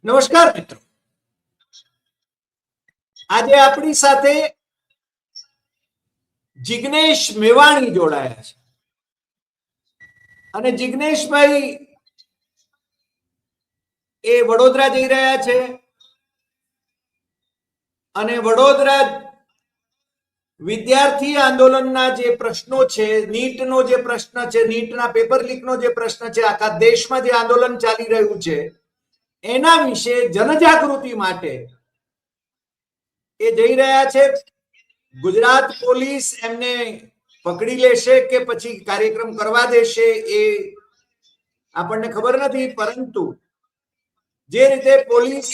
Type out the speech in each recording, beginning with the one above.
નમસ્કાર મિત્રો, આજે આપણી સાથે જિગ્નેશ મેવાણી જોડાયા છે અને જિગ્નેશભાઈ એ વડોદરા જઈ રહ્યા છે અને વડોદરા વિદ્યાર્થી આંદોલનના જે પ્રશ્નો છે, નીટનો જે પ્રશ્ન છે, નીટના પેપર લીકનો જે પ્રશ્ન છે, આખા દેશમાં જે આંદોલન ચાલી રહ્યું છે એના વિશે જનજાગૃતિ માટે એ જઈ રહ્યા છે। ગુજરાત પોલીસ એમને પકડી લેશે કે પછી કાર્યક્રમ કરવા દેશે એ આપણને ખબર નથી, પરંતુ જે રીતે પોલીસ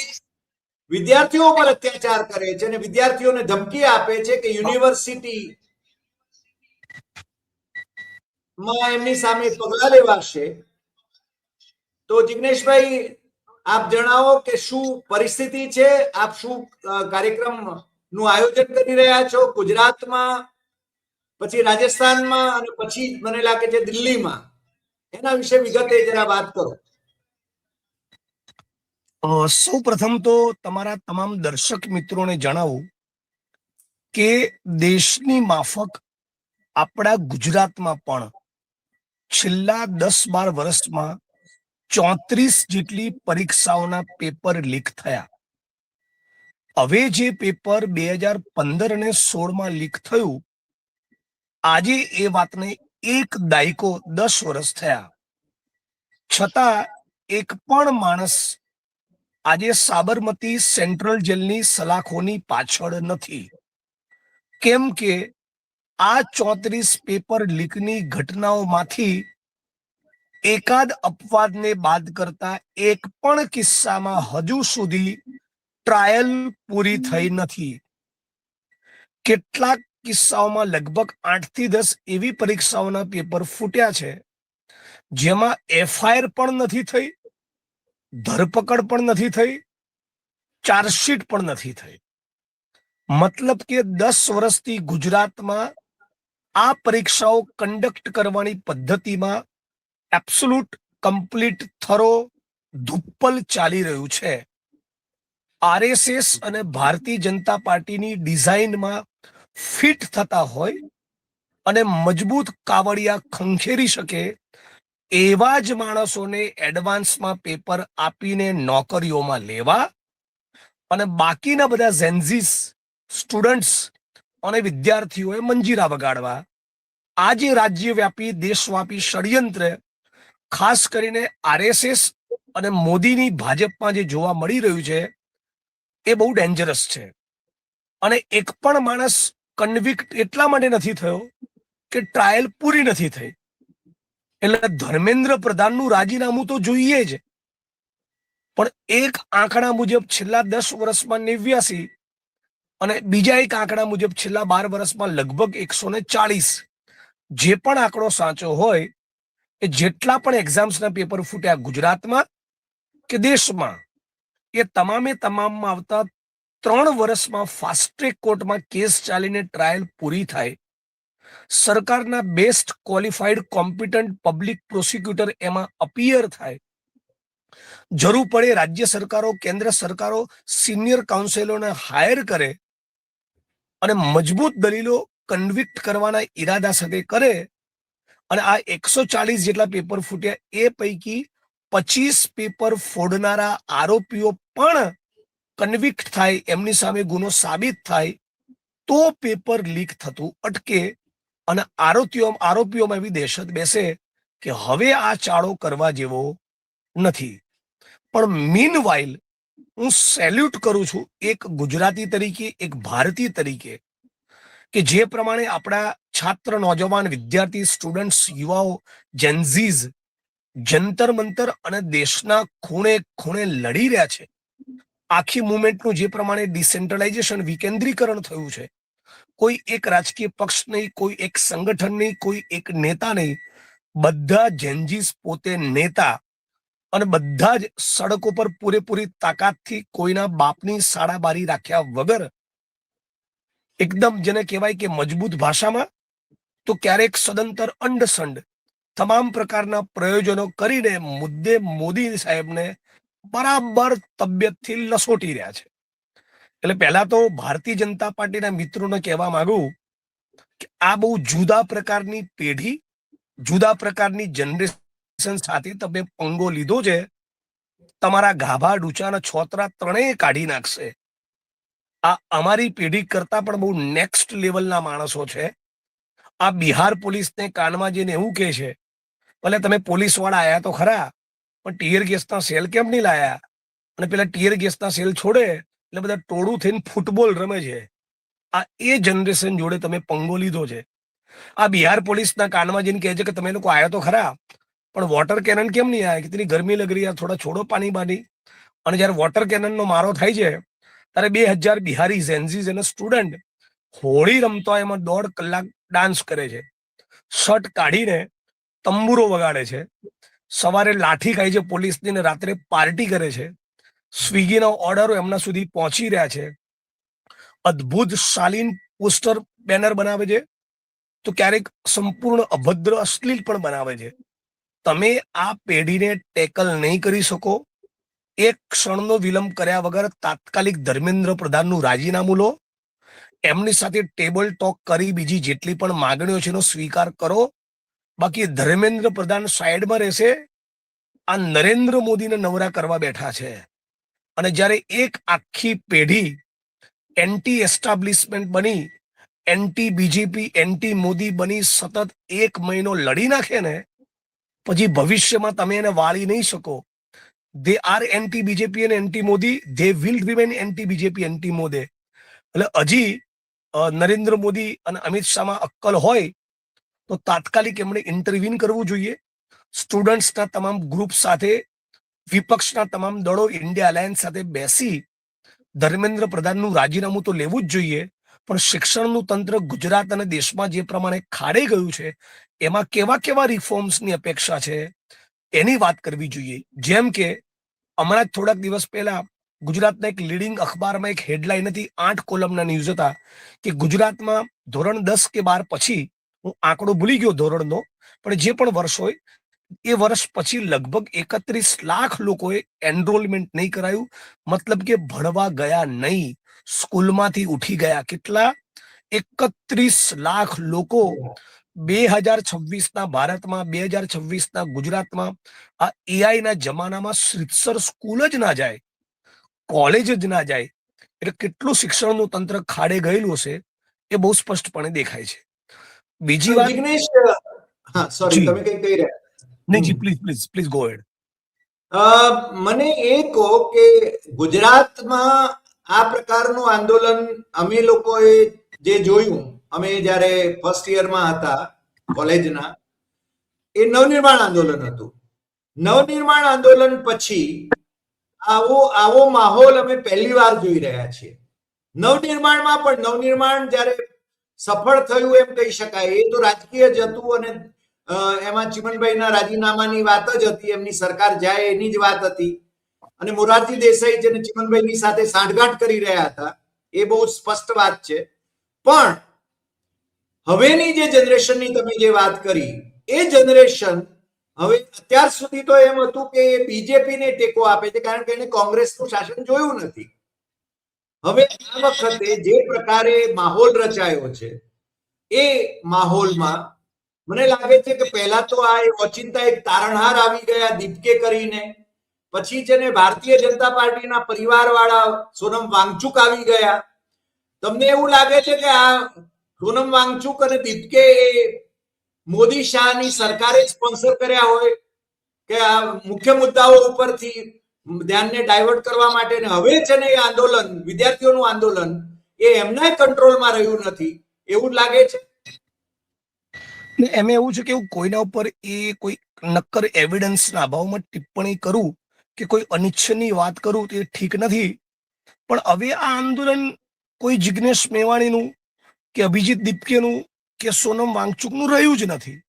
વિદ્યાર્થીઓ પર અત્યાચાર કરે છે અને વિદ્યાર્થીઓને ધમકી આપે છે કે યુનિવર્સિટી માં એમની સામે પગલાં લેવાશે, તો જિગ્નેશભાઈ આપ જણાવો કે શું પરિસ્થિતિ છે, આપ શું કાર્યક્રમ નું આયોજન કરી રહ્યા છો ગુજરાતમાં, પછી રાજસ્થાનમાં અને પછી મને લાગે છે દિલ્હીમાં, એના વિશે વિગતે જરા વાત કરો। સૌ પ્રથમ તો તમારા તમામ દર્શક મિત્રોને જણાવું કે દેશની માફક આપણા ગુજરાતમાં પણ છેલ્લા 10-12 વર્ષમાં 34 જેટલી પરીક્ષાઓના પેપર લીક થયા। હવે જે પેપર 2015 અને 16માં લીક થયું, આજે એ વાતને એક દાયકો 10 વર્ષ થયા, છતાં એક પણ માણસ આજે સાબરમતી સેન્ટ્રલ જેલની સલાખોની પાછળ નથી, કેમ કે આ 34 પેપર લીકની ઘટનાઓમાંથી એકાદ અપવાદને બાદ કરતા એક પણ કિસ્સામાં હજુ સુધી ટ્રાયલ પૂરી થઈ નથી। કેટલાક કિસ્સાઓમાં લગભગ 8 થી 10 એવી પરીક્ષાઓના પેપર ફૂટ્યા છે જેમાં એફઆઈઆર પણ નથી થઈ, ધરપકડ પણ નથી થઈ, ચાર્જશીટ પણ નથી થઈ। મતલબ કે 10 વર્ષથી ગુજરાતમાં આ પરીક્ષાઓ કન્ડક્ટ કરવાની પદ્ધતિમાં એબ્સોલ્યુટ કમ્પ્લીટ થરો ધુપ્પલ ચાલી રહ્યું છે। આરએસએસ અને ભારતીય જનતા પાર્ટીની ડિઝાઇનમાં ફિટ થતા હોય અને મજબૂત કાવડિયા ખંખેરી શકે એવા જ માણસોને એડવાન્સમાં પેપર આપીને નોકરીઓમાં લેવા અને બાકીના બધા ઝેન્ઝીસ સ્ટુડન્ટ્સ અને વિદ્યાર્થીઓએ મંજીરા વગાડવા। આ જે રાજ્યવ્યાપી દેશવ્યાપી ષડયંત્ર ખાસ કરીને આરએસએસ અને મોદીની ભાજપમાં જે જોવા મળી રહ્યું છે એ બહુ ડેન્જરસ છે। અને એક પણ માણસ કન્વિક્ટ એટલા માટે નથી થયો કે ટ્રાયલ પૂરી નથી થઈ, એટલે ધર્મેન્દ્ર પ્રધાનનું રાજીનામું તો જોઈએ જ, પણ એક આંકડા મુજબ છેલ્લા 10 વર્ષમાં 89 અને બીજા એક આંકડા મુજબ છેલ્લા 12 વર્ષમાં લગભગ 140, જે પણ આંકડો સાચો હોય એ જેટલા પણ એક્ઝામ્સના પેપર ફૂટ્યા ગુજરાતમાં કે દેશમાં, એ તમામે તમામમાં આવતા 3 વર્ષમાં ફાસ્ટ ટ્રેક કોર્ટમાં કેસ ચાલીને ટ્રાયલ પૂરી થાય, સરકારના best qualified competent public prosecutor એમાં અપિયર થાય, જરૂર પડે રાજ્ય સરકારો કેન્દ્ર સરકારો સિનિયર કાઉન્સિલોને હાયર કરે અને મજબૂત દલીલો કન્વિક્ટ કરવાના ઈરાદા સાથે કરે, અને આ 140 જેટલા પેપર ફૂટ્યા એ પૈકી 25 પેપર ફોડનારા આરોપીઓ પણ કન્વિક્ટ થાય, એમની સામે ગુનો સાબિત થાય, તો પેપર લીક થતું અટકે અને આરોપીઓમાં એવી દહેશત બેસે કે હવે આ ચાળો કરવા જેવો નથી। પણ મીનવાઇલ હું સેલ્યુટ કરું છું એક ગુજરાતી તરીકે, એક ભારતીય તરીકે, કે જે પ્રમાણે આપણા છાત્ર, નોજવાન, વિદ્યાર્થી, સ્ટુડન્ટ્સ, યુવાઓ, જેન્ઝીઝ જંતર મંતર અને દેશના ખૂણે ખૂણે લડી રહ્યા છે, આખી મુવમેન્ટનું જે પ્રમાણે ડિસેન્ટ્રલાઇઝેશન, વિકેન્દ્રીકરણ થયું છે, કોઈ એક રાજકીય પક્ષ નહીં, કોઈ એક સંગઠન નહીં, કોઈ એક નેતા નહીં, બધા જેન્ઝીસ પોતે નેતા અને બધા જ સડકો પર પૂરેપૂરી તાકાતથી કોઈના બાપની સાડાબારી રાખ્યા વગર એકદમ જેને કહેવાય કે મજબૂત ભાષામાં તો ક્યારેક સદંતર અંડસંડ તમામ પ્રકારના પ્રયોજનો કરીને મુદ્દે મોદી સાહેબને બરાબર તબિયતથી લસોટી રહ્યા છે. એટલે પહેલા તો ભારતીય જનતા પાર્ટીના મિત્રોને કહેવા માંગુ કે આ બહુ જુદા પ્રકારની પેઢી, જુદા પ્રકારની જનરેશન સાથે તમે પંગો લીધો છે. તમારા ગાભા ડૂચાના છોતરા ત્રણેય કાઢી નાખશે. આ અમારી પેઢી કરતા પણ બહુ નેક્સ્ટ લેવલના માણસો છે. આ બિહાર પોલીસને કાનમાં જઈને એવું કહે છે, ભલે તમે પોલીસ વાળા આયા તો ખરા, પણ ટીયર ગેસના સેલ કેમ નહીં લાયા? અને પેલા ટીયર ગેસના સેલ છોડે એટલે બધા ટોળું થઈને ફૂટબોલ રમે છે. આ એ જનરેશન જોડે તમે પંગો લીધો છે. આ બિહાર પોલીસના કાનમાં જઈને કહે છે કે તમે લોકો આયા તો ખરા, પણ વોટર કેનન કેમ નહીં આયા? કિતની ગરમી લગ રહી, થોડા છોડો પાણી બાની. અને જ્યારે વોટર કેનનનો મારો થાય છે ત્યારે 2000 બિહારી ઝેન્ઝીઝ અને સ્ટુડન્ટ હોળી રમતા એમાં 1.5 કલાક ડાન્સ કરે છે, શર્ટ કાઢીને તંબુરો વગાડે છે, સવારે લાઠી ખાય છે પોલીસની ને રાત્રે પાર્ટી કરે છે. સ્વિગીના ઓર્ડરો એમના સુધી પહોંચી રહ્યા છે. અદ્ભુત શાલીન પોસ્ટર બેનર બનાવે છે, તો ક્યારેક સંપૂર્ણ અભદ્ર અશ્લીલ પણ બનાવે છે. તમે આ પેઢીને ટેકલ નહીં કરી શકો. એક ક્ષણનો વિલંબ કર્યા વગર તાત્કાલિક ધર્મેન્દ્ર પ્રધાનનું રાજીનામું લો. એમની સાથે ટેબલ ટોક કરી બીજી જેટલી પણ માગણીઓ છે એનો સ્વીકાર કરો. બાકી ધર્મેન્દ્ર પ્રધાન સાઈડમાં રહેશે. આ નરેન્દ્ર મોદીને નવરા કરવા બેઠા છે. અને જ્યારે એક આખી પેઢી એન્ટી એસ્ટાબ્લિશમેન્ટ બની, એન્ટી બીજેપી, એન્ટી મોદી બની સતત 1 મહિનો લડી નાખે ને, પછી ભવિષ્યમાં તમે એને વાળી નહીં શકો. દે આર એન્ટી બીજેપી અને anti Modi, they will remain anti BJP, anti Modi. એટલે હજી નરેન્દ્ર મોદી અને અમિત શાહમાં અક્કલ હોય તો તાત્કાલિક એમણે ઇન્ટરવીન કરવું જોઈએ. સ્ટુડન્ટ્સના તમામ ગ્રુપ સાથે, વિપક્ષના તમામ દળો ઇન્ડિયા અલાયન્સ સાથે બેસી ધર્મેન્દ્ર પ્રધાનનું રાજીનામું તો લેવું જ જોઈએ. પણ શિક્ષણનું તંત્ર ગુજરાત અને દેશમાં જે પ્રમાણે ખાડે ગયું છે એમાં કેવા કેવા રિફોર્મ્સની અપેક્ષા છે એની વાત કરવી જોઈએ. જેમ કે હમણાં જ થોડાક દિવસ પહેલા ગુજરાતના એક લીડિંગ અખબારમાં એક હેડલાઇન હતી, 8 કોલમના ન્યૂઝ હતા કે ગુજરાતમાં ધોરણ 10 કે 12 પછી, હું આંકડો ભૂલી ગયો ધોરણનો, પણ જે પણ વર્ષ હોય એ વર્ષ પછી લગભગ 31 લાખ લોકોએ એનરોલમેન્ટ નહીં કરાયું. મતલબ કે ભણવા ગયા નહીં, સ્કૂલમાંથી ઉઠી ગયા. કેટલા? 31 લાખ લોકો 2026ના ભારતમાં, 2026ના ગુજરાતમાં આ એઆઈ ના જમાનામાં શ્રીતસર સ્કૂલ જ ના જાય, કોલેજ જ ના જાય. એટલે કેટલું શિક્ષણનું તંત્ર ખાડે ગયેલું હશે એ બહુ સ્પષ્ટપણે દેખાય છે. બીજી વાત, જિગ્નેશ, હા સોરી, જી. તમે કઈ કહી રહ્યા? નહીં જી, પ્લીઝ પ્લીઝ પ્લીઝ ગો હેડ. મને એ કહો કે ગુજરાતમાં આ પ્રકારનું આંદોલન અમે લોકોએ જે જોયું, અમે જ્યારે ફર્સ્ટ યરમાં હતા કોલેજના, એ નવનિર્માણ આંદોલન હતું. નવનિર્માણ આંદોલન પછી આવો માહોલ અમે પહેલી વાર જોઈ રહ્યા છીએ. નવનિર્માણમાં પણ નવનિર્માણ જ્યારે સફળ થયું એમ કહી શકાય, એ તો રાજકીય જ હતું અને એમાં ચિમનભાઈના રાજીનામાની વાત જ હતી, એમની સરકાર જાય એની જ વાત હતી. અને મોરારજી દેસાઈ જેને ચિમનભાઈની સાથે સાંઠગાંઠ કરી રહ્યા હતા, એ બહુ સ્પષ્ટ વાત છે. પણ હવેની જે જનરેશનની તમે જે વાત કરી, એ જનરેશન હવે અત્યાર સુધી તો એમ હતું કે એ બીજેપીને ટેકો આપે છે કારણ કે એને કોંગ્રેસનું શાસન જોયું નથી. હવે આ વખતે જે પ્રકારે માહોલ રચાયો છે એ માહોલમાં મને લાગે છે કે પહેલા તો આ ઓચિંતા એક તારણહાર આવી ગયા દીપકે કરીને, પછી છે ને ભારતીય જનતા પાર્ટીના પરિવારવાળા સોનમ વાંગચુક આવી ગયા. તમને એવું લાગે છે કે આ સોનમ વાંગચુક અને દીપકે એ મોદી શાહની સરકારે સ્પોન્સર કર્યા હોય કે આ મુખ્ય મુદ્દાઓ ઉપરથી ધ્યાનને ડાયવર્ટ કરવા માટે? ને હવે છે ને એ આંદોલન, વિદ્યાર્થીઓનું આંદોલન, એ એમના કંટ્રોલમાં રહ્યું નથી એવું લાગે છે. એમ એવું છે કે હું કોઈના ઉપર એ કોઈ નક્કર એવિડન્સના અભાવમાં ટિપ્પણી કરું કે કોઈ અનિચ્છનીય વાત કરું તે ઠીક નથી. પણ હવે આ આંદોલન કોઈ જિગ્નેશ મેવાણીનું કે અભિજીત દીપકેનું કે સોનમ વાંગચુકનું રહ્યું જ નથી.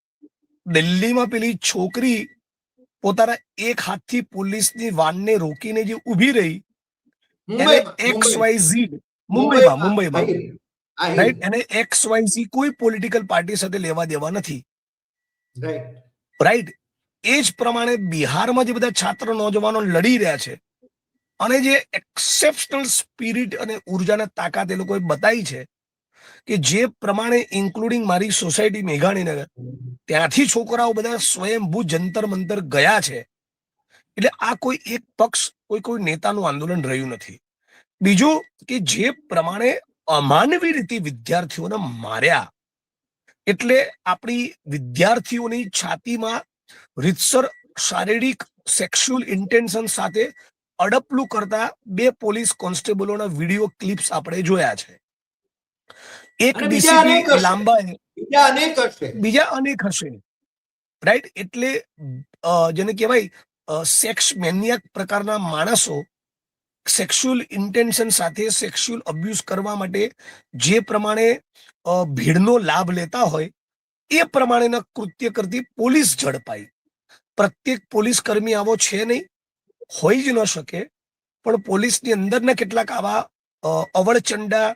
દિલ્હીમાં પેલી છોકરી પોતાના એક હાથથી પોલીસની વાનને રોકીને જે ઊભી રહી, એને મુંબઈમાં રાઈટ, એને XYZ કોઈ પોલિટિકલ પાર્ટી સાથે લેવા દેવા નથી. રાઈટ. એ જ પ્રમાણે બિહારમાં જે બધા છાત્ર નોજવાનો લડી રહ્યા છે, અને જે એક્સેપ્શનલ સ્પિરિટ અને ઉર્જાના તાકાત એ લોકોએ બતાવી છે કે જે પ્રમાણે ઇન્ક્લુડિંગ મારી સોસાયટી મેઘાણીનગર ત્યાંથી છોકરાઓ બધા સ્વયંભૂ જંતર મંતર ગયા છે. એટલે આ કોઈ એક પક્ષ કોઈ નેતાનું આંદોલન રહ્યું નથી. બીજું કે જે પ્રમાણે અમાનવી રીતે વિદ્યાર્થીઓને માર્યા, એટલે આપણી વિદ્યાર્થીઓની છાતીમાં રીતસર શારીરિક સેક્સ્યુઅલ ઇન્ટેન્શન સાથે અડપલું કરતા 2 પોલીસ કોન્સ્ટેબલોના વિડીયો ક્લિપ્સ આપણે જોયા છે. એક અને બીજા ડીસીપી અનેક હશે. લાંબાએ બીજા અનેક હશે. બીજા અનેક હશે, રાઈટ. એટલે જેને કહેવાય સેક્સ મેનિયાક પ્રકારના માણસો સેક્સ્યુઅલ ઇન્ટેન્શન સાથે સેક્સ્યુઅલ અબ્યુઝ કરવા માટે જે પ્રમાણે ભીડનો લાભ લેતા હોય એ પ્રમાણેના કૃત્ય કરતી પોલીસ ઝડપાઈ. પ્રત્યેક પોલીસ કર્મી આવો છે નહીં, હોઈ જ ન શકે, પણ પોલીસની અંદરના કેટલાક આવા અવળચંડા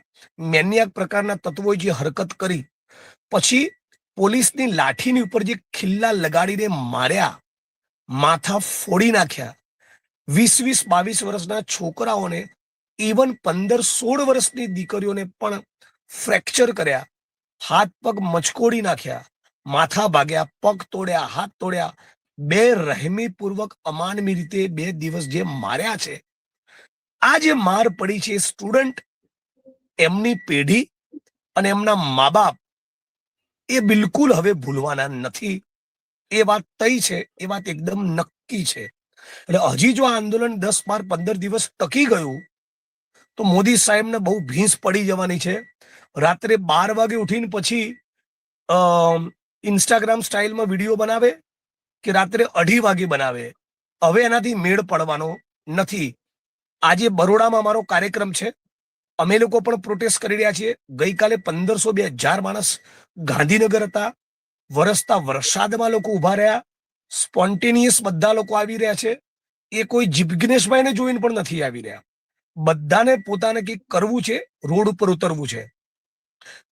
મેનિયાક પ્રકારના તત્વોએ જે હરકત કરી, પછી પોલીસની લાઠીની ઉપર જે ખિલ્લા લગાડીને માર્યા, માથા ફોડી નાખ્યા, 20-22 વર્ષના છોકરાઓને, ઇવન 15-16 વર્ષની દીકરીઓને પણ ફ્રેક્ચર કર્યા, હાથ પગ મચકોડી નાખ્યા, માથા ભાગ્યા, પગ તોડ્યા, હાથ તોડ્યા, બેરહેમીપૂર્વક અમાનવી રીતે 2 દિવસ જે માર્યા છે. આ જે માર પડી છે, સ્ટુડન્ટ, એમની પેઢી અને એમના મા બાપ એ બિલકુલ હવે ભૂલવાના નથી. એ વાત તય છે, એ વાત એકદમ નક્કી છે. એટલે હજી જો આ આંદોલન 10-12-15 દિવસ ટકી ગયું તો મોદી સાહેબને બહુ ભીંસ પડી જવાની છે. રાત્રે 12 વાગે ઉઠીને પછી ઇન્સ્ટાગ્રામ સ્ટાઇલમાં વિડીયો બનાવે કે રાત્રે 2:30 વાગે બનાવે, હવે એનાથી મેળ પડવાનો નથી. આજે બરોડામાં મારો કાર્યક્રમ છે, અમે લોકો પણ પ્રોટેસ્ટ કરી રહ્યા છીએ. ગઈકાલે 1500-2000 માણસ ગાંધીનગર હતા, વરસતા વરસાદમાં લોકો ઉભા રહ્યા, સ્પોન્ટેનિયસ બધા લોકો આવી રહ્યા છે. એ કોઈ જિજ્ઞેશભાઈને જોઈને પણ નથી આવી રહ્યા. બધાને પોતાને કંઈક કરવું છે, રોડ ઉપર ઉતરવું છે.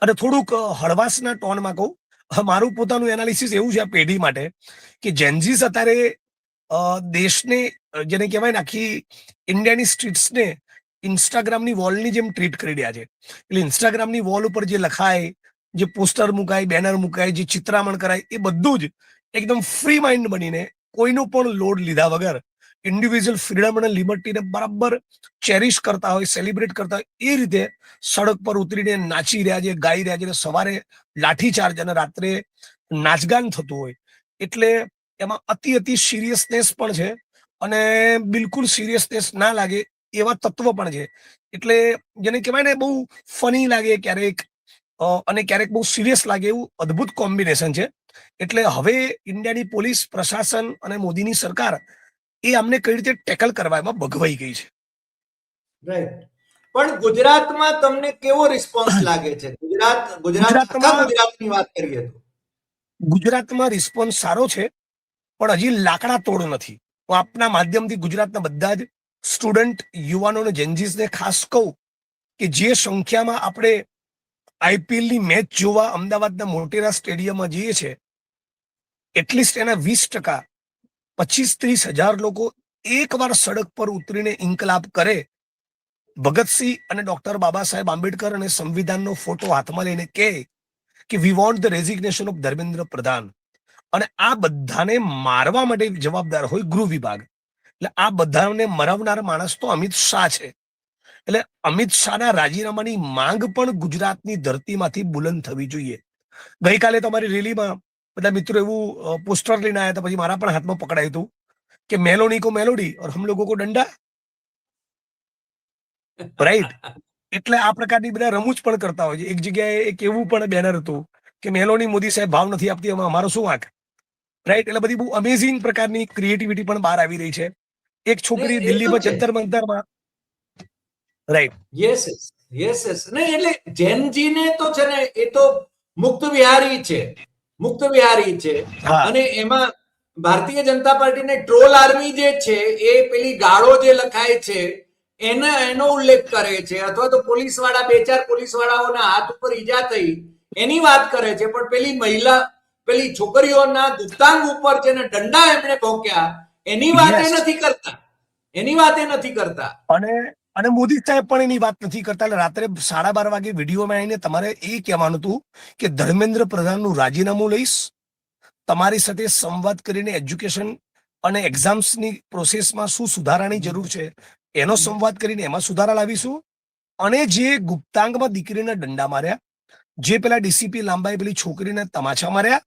અને થોડુંક હળવાશના ટોનમાં કહું, મારું પોતાનું એનાલિસિસ એવું છે આ પેઢી માટે કે જેન્ઝીસ અત્યારે દેશને, જેને કહેવાય ને, આખી ઇન્ડિયાની સ્ટ્રીટ્સને ઇન્સ્ટાગ્રામની વોલની જેમ ટ્રીટ કરી રહ્યા છે. એટલે ઇન્સ્ટાગ્રામની વોલ ઉપર જે લખાય, જે પોસ્ટર મુકાય, બેનર મુકાય, જે ચિત્રામણ કરાય, એ બધું જ એકદમ ફ્રી માઇન્ડ બનીને કોઈનું પણ લોડ લીધા વગર ઇન્ડિવિજ્યુઅલ ફ્રીડમ અને લિબર્ટીને બરાબર ચેરિશ કરતા હોય, સેલિબ્રેટ કરતા હોય, એ રીતે સડક પર ઉતરીને નાચી રહ્યા છે, ગાઈ રહ્યા છે. અને સવારે લાઠીચાર્જ અને રાત્રે નાચગાન થતું હોય, એટલે એમાં અતિ સિરિયસનેસ પણ છે અને બિલકુલ સિરિયસનેસ ના લાગે એવા તત્વ પણ છે. એટલે જેને કહેવાય ને, બહુ ફની લાગે ક્યારેક અને ક્યારેક બહુ સિરિયસ લાગે, એવું અદ્ભુત કોમ્બિનેશન છે. એટલે હવે ઇન્ડિયાની પોલીસ પ્રશાસન અને મોદીની સરકાર એ અમને કઈ રીતે ટેકલ કરવા એમાં ભગવાઈ ગઈ છે. રાઈટ. પણ ગુજરાતમાં તમને કેવો રિસ્પોન્સ લાગે છે? આખા ગુજરાતની વાત કરીએ તો ગુજરાતમાં રિસ્પોન્સ સારો છે, પણ હજી લાકડા તોડ નથી. હું આપના માધ્યમથી ગુજરાતના બધા જ સ્ટુડન્ટ, યુવાનો અને જેન્જીસને ખાસ કહું કે જે સંખ્યામાં આપણે આઈપીએલની મેચ જોવા અમદાવાદના મોટેરા સ્ટેડિયમમાં જઈએ છે, એટલીસ્ટ એના 20%, 25-30 હજાર લોકો એકવાર સડક પર ઉતરીને ઇન્કલાબ કરે, ભગતસિંહ અને ડોક્ટર બાબા સાહેબ આંબેડકર અને સંવિધાનનો ફોટો હાથમાં લઈને કહે કે we want the resignation of Dharmendra Pradhan, અને આ બધાને મારવા માટે જવાબદાર હોય ગૃહ વિભાગ. એટલે આ બધાને મરાવનાર માણસ તો અમિત શાહ છે. એટલે અમિત શાહના રાજીનામાની માંગ પણ ગુજરાતની ધરતીમાંથી બુલંદ થવી જોઈએ. ગઈકાલે તમારી રેલીમાં બધા મિત્રો એવું પોસ્ટર લઈને આવ્યા હતા, પછી મારા પણ હાથમાં પકડાયું હતું કે મેલોડી કો મેલોડી ઓર હમ લોકો કો ડંડા, રાઈટ. એટલે આ પ્રકારની બધા રમૂજ પણ કરતા હોય છે. એક જગ્યાએ એક એવું પણ બેનર હતું કે મેલોડી મોદી સાહેબ ભાવ નથી આપતી, એમાં અમારો શું વાંક, રાઈટ. એટલે બધી બહુ અમેઝિંગ પ્રકારની ક્રિએટિવિટી પણ બહાર આવી રહી છે. એક છોકરી દિલ્હીમાં જંતર મંતરમાં, રાઈટ. Yes yes. નહીં, એટલે જેનજીને તો છે ને, એ તો મુક્ત વિહારી છે, મુક્ત વિહારી છે. અને એમાં ભારતીય જનતા પાર્ટીને ટ્રોલ આર્મી જે છે, એ પેલી ગાળો જે લખાય છે એનો ઉલ્લેખ કરે છે, અથવા તો પોલીસ વાળા 2-4 પોલીસ વાળાઓના હાથ ઉપર ઈજા થઈ એની વાત કરે છે. પણ પેલી છોકરીઓના ગુપ્તાંગ ઉપર છે ને દંડા એમણે ભોંક્યા, એની વાત એ નથી કરતા. એની વાત એ નથી કરતા. અને અને મોદી સાહેબ પણ એની વાત નથી કરતા. એટલે રાત્રે 12:30 વાગે વિડીયોમાં આવીને તમારે એ કહેવાનું હતું કે ધર્મેન્દ્ર પ્રધાનનું રાજીનામું લઈશ, તમારી સાથે સંવાદ કરીને એજ્યુકેશન અને એક્ઝામ્સની પ્રોસેસમાં શું સુધારાની જરૂર છે એનો સંવાદ કરીને એમાં સુધારા લાવીશું. અને જે ગુપ્તાંગમાં દીકરીને દંડા માર્યા, જે પેલા ડીસીપી લાંબાએ પેલી છોકરીને તમાચા માર્યા,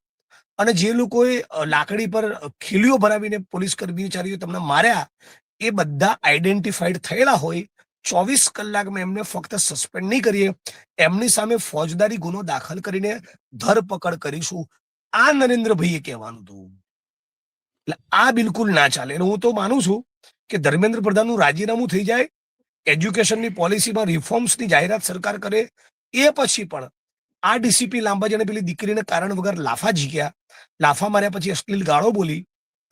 અને જે લોકોએ લાકડી પર ખીલીઓ ભરાવીને પોલીસ કર્મચારીઓ તમને માર્યા, એ બધા આઈડેન્ટિફાઈડ થયેલા હોય. 24 કલાકમાં એમને ફક્ત સસ્પેન્ડ નહીં કરીએ, એમની સામે ફોજદારી ગુનો દાખલ કરીને ધરપકડ કરીશું. આ નરેન્દ્રભાઈએ કહેવાનું હતું. એટલે આ બિલકુલ ના ચાલે. અને હું તો માનું છું કે ધર્મેન્દ્ર પ્રધાનનું રાજીનામું થઈ જાય, એજ્યુકેશનની પોલિસીમાં રિફોર્મ્સની જાહેરાત સરકાર કરે, એ પછી પણ આ ડીસીપી લાંબા જેને પેલી દીકરીને કારણ વગર લાફા ઝીક્યા, લાફા માર્યા, પછી અશ્લીલ ગાળો બોલી,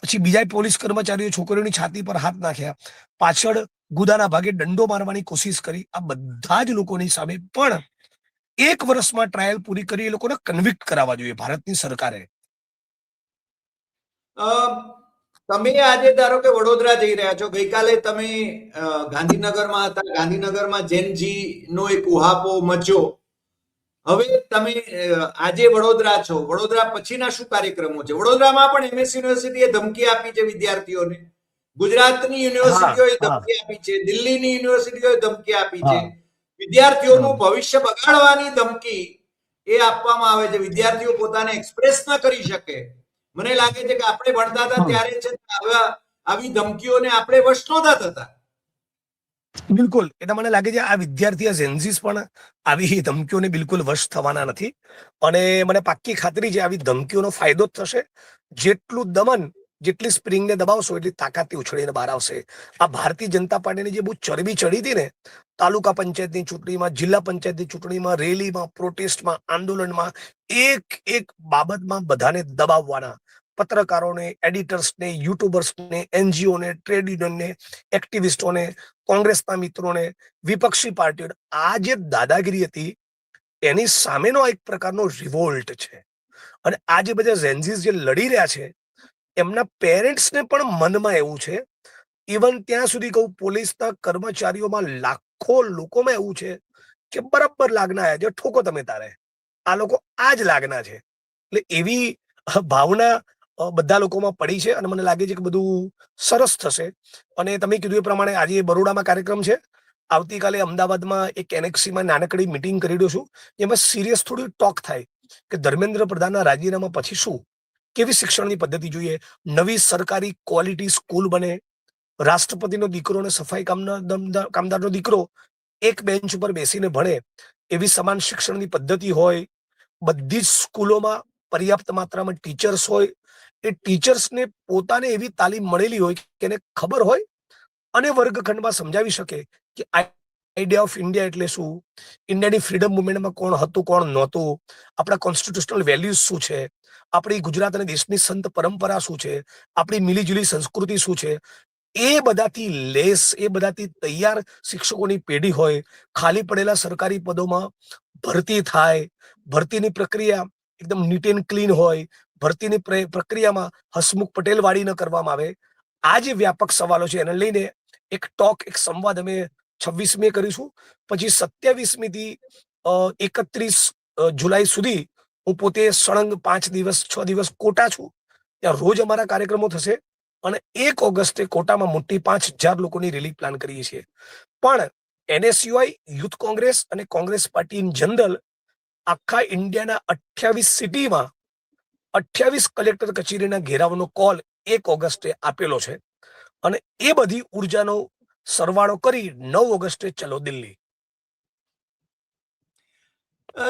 પછી બીજા પોલીસ કર્મચારીઓ છોકરીઓની છાતી પર હાથ નાખ્યા, પાછળ ગુદાના ભાગે દંડો મારવાની કોશિશ કરી, આ બધા જ લોકોની સામે પણ 1 વર્ષમાં ટ્રાયલ પૂરી કરી એ લોકોને કન્વિક્ટ કરાવવા જોઈએ ભારતની સરકારે. તમે આજે ધારો કે વડોદરા જઈ રહ્યા છો, ગઈકાલે તમે ગાંધીનગરમાં હતા, ગાંધીનગરમાં જેનજી નો એક ઉહાપો મચ્યો. હવે તમે આજે વડોદરા છો, વડોદરા પછીના શું કાર્યક્રમો છે? વડોદરામાં પણ એમએસ યુનિવર્સિટીએ ધમકી આપી છે વિદ્યાર્થીઓને, ગુજરાતની યુનિવર્સિટીઓએ ધમકી આપી છે, દિલ્હીની યુનિવર્સિટીઓએ ધમકી આપી છે. વિદ્યાર્થીઓનું ભવિષ્ય બગાડવાની ધમકી એ આપવામાં આવે છે. વિદ્યાર્થીઓ પોતાને એક્સપ્રેસ ન કરી શકે. મને લાગે છે કે આપણે ભણતા હતા ત્યારે છે આવી ધમકીઓને આપણે વશ નહોતા થતા. બિલકુલ. એટલે મને લાગે છે આ વિદ્યાર્થી ઝેન્ઝીસ પણ આવી ધમકીઓને બિલકુલ વશ થવાના નથી. અને મને પાક્કી ખાતરી છે આવી ધમકીઓનો ફાયદો જ થશે. જેટલું દમન, જેટલી સ્પ્રિંગને દબાવશો એટલી તાકાતથી ઉછળીને બહાર આવશે. આ ભારતીય જનતા પાર્ટીની જે બહુ ચરબી ચડી હતી ને, તાલુકા પંચાયતની ચૂંટણીમાં, જિલ્લા પંચાયતની ચૂંટણીમાં, રેલીમાં, પ્રોટેસ્ટમાં, આંદોલનમાં, એક બાબતમાં બધાને દબાવવાના, પત્રકારોને, એડિટર્સને, યુટ્યુબર્સને, એનજીઓને, ટ્રેડ યુનિયનને, એક્ટિવિસ્ટોને, કોંગ્રેસના મિત્રોને, વિપક્ષી પાર્ટીઓને, આ જે દાદાગીરી હતી એની સામેનો એક પ્રકારનો રિવોલ્ટ છે. અને આ જે બધા ઝેન્ઝીસ જે લડી રહ્યા છે એમના પેરેન્ટ્સને પણ મનમાં એવું છે, ઇવન ત્યાં સુધી કહું પોલીસના કર્મચારીઓમાં લાખો લોકોમાં એવું છે કે બરાબર લાગના આવ્યા છે, ઠોકો તમે તારે, આ લોકો આ જ લાગના છે. એટલે એવી ભાવના બધા લોકોમાં પડી છે. અને મને લાગે છે કે બધું સરસ થશે. અને તમે કીધું એ પ્રમાણે આજે બરોડામાં કાર્યક્રમ છે, આવતીકાલે અમદાવાદમાં એક એનેક્સીમાં નાનકડી મિટિંગ કરી રહ્યો છું, જેમાં સિરિયસ થોડી ટોક થાય કે ધર્મેન્દ્ર પ્રધાનના રાજીનામા પછી શું, કેવી શિક્ષણની પદ્ધતિ જોઈએ, નવી સરકારી ક્વોલિટી સ્કૂલ બને, રાષ્ટ્રપતિનો દીકરો અને સફાઈ કામદારનો દીકરો એક બેન્ચ ઉપર બેસીને ભણે એવી સમાન શિક્ષણની પદ્ધતિ હોય, બધી જ સ્કૂલોમાં પર્યાપ્ત માત્રામાં ટીચર્સ હોય, એ ટીચર્સને પોતાને એવી તાલીમ મળેલી હોય કે એને ખબર હોય અને વર્ગખંડમાં સમજાવી શકે કે આઈડિયા ઓફ ઇન્ડિયા એટલે શું, ઇન્ડિયાની ફ્રીડમ મુવમેન્ટમાં કોણ હતું કોણ નહોતું, આપણા કોન્સ્ટિટ્યુશનલ વેલ્યુઝ શું છે, આપણી ગુજરાત અને દેશની સંત પરંપરા શું છે, આપણી મિલીજુલી સંસ્કૃતિ શું છે, એ બધાથી લેસ, એ બધાથી તૈયાર શિક્ષકોની પેઢી હોય, ખાલી પડેલા સરકારી પદોમાં ભરતી થાય, ભરતીની પ્રક્રિયા એકદમ નીટ એન્ડ ક્લીન હોય, ભરતીની પ્રક્રિયામાં હસમુખ પટેલ વાળી ન કરવામાં આવે. આ જે વ્યાપક સવાલો છે એને લઈને એક ટોક, એક સંવાદ અમે 26મી કરીશું. પછી 27મી થી 31 જુલાઈ સુધી હું પોતે સળંગ 5 દિવસ 6 દિવસ કોટા છું, ત્યાં રોજ અમારા કાર્યક્રમો થશે. અને 1 ઓગસ્ટે કોટામાં મોટી 5000 લોકોની રેલી પ્લાન કરીએ છીએ. પણ NSUI, યુથ કોંગ્રેસ અને કોંગ્રેસ પાર્ટી ઇન જનરલ આખા ઇન્ડિયાના 28 સિટીમાં 28 કલેક્ટર કચેરીના ઘેરાવનો કોલ 1 ઓગસ્ટે આપેલો છે. અને એ બધી ઉર્જાનો સરવાળો કરી 9 ઓગસ્ટે ચલો દિલ્હી.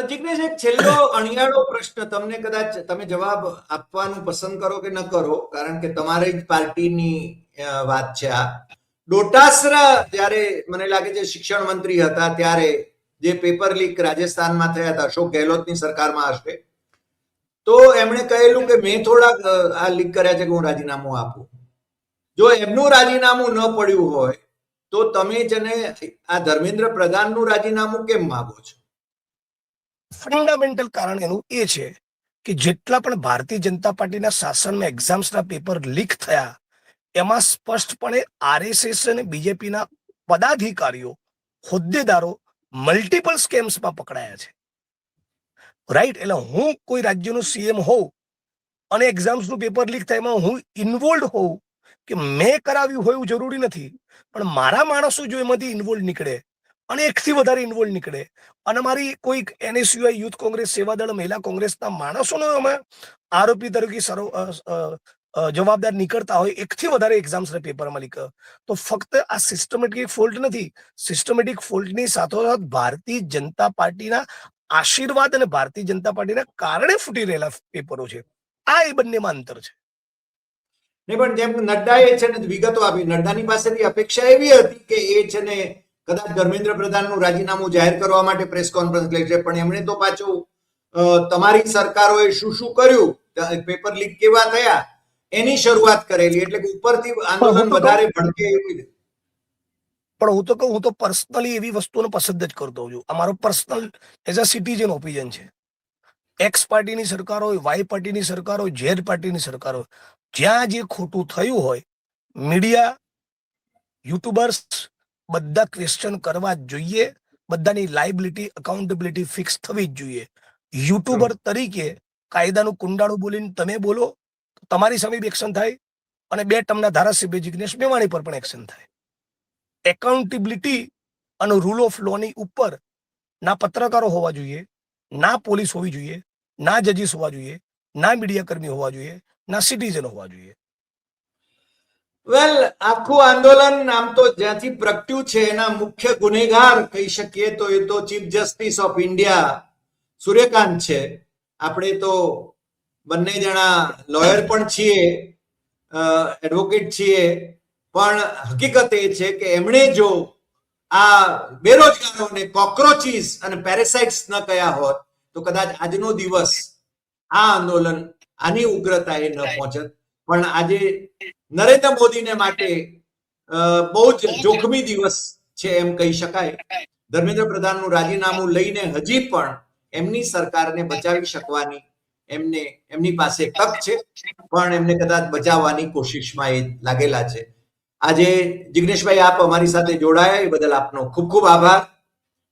જિગ્નેશ, એક છેલ્લો અણિયાળો પ્રશ્ન તમને, કદાચ તમે જવાબ આપવાનું પસંદ કરો કે ન કરો, કારણ કે તમારી જ પાર્ટીની વાત છે આ. ડોટાસરા જ્યારે મને લાગે છે શિક્ષણ મંત્રી હતા ત્યારે જે પેપર લીક રાજસ્થાનમાં થયા હતા, અશોક ગેહલોતની સરકારમાં હશે, તો એમણે કહેલું કે મેં થોડાક આ લીક કર્યા છે કે હું રાજીનામું આપું. જો એમનું રાજીનામું ન પડ્યું હોય તો તમે જેને આ ધર્મેન્દ્ર પ્રધાનનું રાજીનામું કેમ માંગો છો? ફંડામેન્ટલ કારણ એનું એ છે કે જેટલા પણ ભારતીય જનતા પાર્ટીના શાસનમાં એક્ઝામ્સના પેપર લીક થયા એમાં સ્પષ્ટપણે આરએસએસ અને બીજેપીના પદાધિકારીઓ, હોદ્દેદારો મલ્ટિપલ સ્કેમ્સમાં પકડાયા છે. રાઈટ? એટલે હું કોઈ રાજ્યનો સીએમ હોઉં અને એક્ઝામ્સનું પેપર લીક થાય એમાં હું ઇન્વોલ્વ હોઉં, કે મેં કરાવ્યું હોય એવું જરૂરી નથી, પણ મારા માણસો જો એમાંથી ઇન્વોલ્વ નીકળે અને એકથી વધારે ઇન્વોલ્વ નીકળે અને મારી કોઈક એનએસયુઆઈ, યુથ કોંગ્રેસ, સેવાદળ, મહિલા કોંગ્રેસના માણસોનો અમે આરોપી તરીકે જવાબદાર નીકળતા હોય, એકથી વધારે એક્ઝામ્સના પેપરમાં લીક, તો ફક્ત આ સિસ્ટમેટિક ફોલ્ટ નથી. સિસ્ટમેટિક ફોલ્ટની સાથોસાથ ભારતીય જનતા પાર્ટીના આશીર્વાદ અને ભારતીય જનતા પાર્ટીના કારણે ફૂટી રહેલા પેપરો છે. આ એ બંનેમાં અંતર છે. નહીં, પણ જેમ નડ્ડાએ છે ને વિગતો આપી, નડ્ડાની પાસેથી અપેક્ષા એવી હતી કે એ છે ને કદાચ ધર્મેન્દ્ર પ્રધાનનું રાજીનામું જાહેર કરવા માટે પ્રેસ કોન્ફરન્સ લે છે, પણ એમણે તો પાછું તમારી સરકારોએ શું શું કર્યું, પેપર લીક કેવા થયા એની શરૂઆત કરેલી, એટલે કે ઉપરથી આંદોલન વધારે ભડકે એવી. પણ હું તો કહું, હું તો પર્સનલી એવી વસ્તુને પસંદ જ કરતો હોઉં છું. અમારો personal as a citizen opinion છે. એક્સ પાર્ટીની સરકાર હોય, વાય પાર્ટીની સરકાર હોય, ઝેડ પાર્ટીની સરકાર હોય, જ્યાં જે ખોટું થયું હોય, મીડિયા, યુટ્યુબર્સ બધા ક્વેશ્ચન કરવા જ જોઈએ. બધાની લાયબિલિટી, અકાઉન્ટેબિલિટી ફિક્સ થવી જ જોઈએ. યુટ્યુબર તરીકે કાયદાનું કુંડાળું બોલીને તમે બોલો, તમારી સામે બી એક્શન થાય અને 2 ટર્મના ધારાસભ્ય જિગ્નેશ મેવાણી પર પણ એક્શન થાય. એકાઉન્ટેબિલિટી અને રૂલ ઓફ લોની ઉપર ના પત્રકારો હોવા જોઈએ, ના પોલીસ હોવી જોઈએ, ના જજીસ હોવા જોઈએ, ના મીડિયા કર્મી હોવા જોઈએ, ના સિટીઝન હોવા જોઈએ. વેલ, આખું આંદોલન આમ તો જ્યાંથી પ્રગટ્યું છે એના મુખ્ય ગુનેગાર કહી શકીએ તો એ તો chief justice of India Suryakant છે. આપણે તો બંને જણા લોયર પણ છીએ, એડવોકેટ છીએ, પણ હકીકત એ છે કે એમણે જો આ બેરોજગારોને કોક્રોચીસ અને પેરેસાઇટ્સ ન કહ્યા હોત તો કદાચ આજનો દિવસ આ આંદોલન આની ઉગ્રતાએ ન પહોંચત. પણ આજે નરેન્દ્ર મોદીને માટે બહુ જ જોખમી દિવસ છે એમ કહી શકાય. ધર્મેન્દ્ર પ્રધાનનું રાજીનામું લઈને હજી પણ એમની સરકારને બચાવી શકવાની એમની પાસે તક છે, પણ એમને કદાચ બચાવવાની કોશિશમાં એ લાગેલા છે. આજે જિગ્નેશભાઈ, આપ અમારી સાથે જોડાયા એ બદલ આપનો ખૂબ ખૂબ આભાર.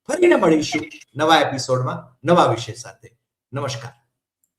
ફરીને મળીશું નવા એપિસોડમાં નવા વિષય સાથે. નમસ્કાર.